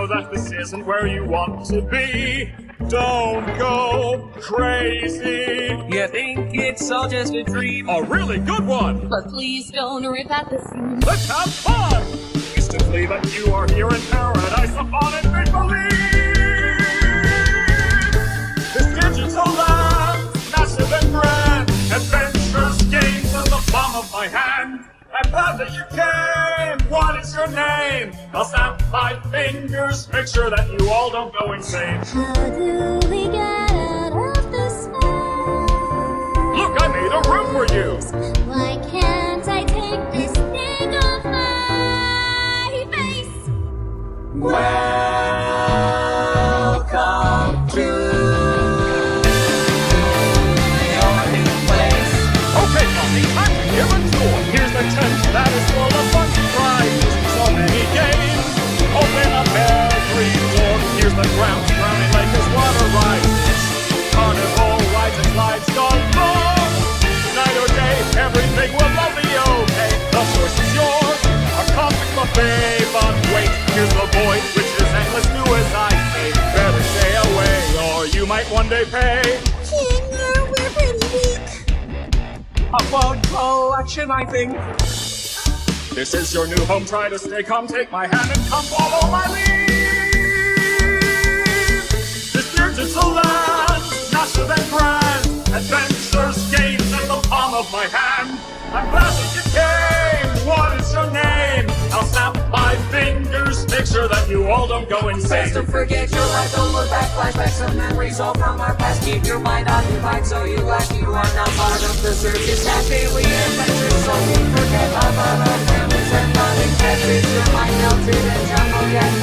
know that this isn't where you want to be. Don't go crazy. You think it's all just a dream? A really good one. But please don't rip at the seams. Let's have fun. Instantly that you are here in paradise upon it, make believe. This digital land, massive and grand, adventures, games in the palm of my hand. I'm glad that you came. What is your name? I'll snap my fingers. Make sure that you all don't go insane. How do we get out of this mess? Look, I made a room for you. Why can't I take this thing off my face? Welcome to your new place. Okay, Tommy, time to give a tour. Here's the tent that is full of fun prizes, so many games. Open up every door. Here's the grounds, drowning like this water rises. Carnival rides and slides galore. Night or day, everything will all be okay. The choice is yours, a comic buffet. But wait, here's the void, which is endless. Do as I say. Better stay away, or you might one day pay. We're pretty weak. Upward collection, I think. This is your new home, try to stay calm, take my hand and come follow my lead. This digital land, massive and grand, adventures, games in the palm of my hand. I'm glad that you came, what is your name? I'll snap my fingers, make sure that you all don't go insane. Don't forget your life, don't look back, flashbacks and memories all from our past. Keep your mind occupied so you laugh, you are now part of the circus. Happy we adventure, so we forget about our families and loving pets. Your mind melted and jumbled yet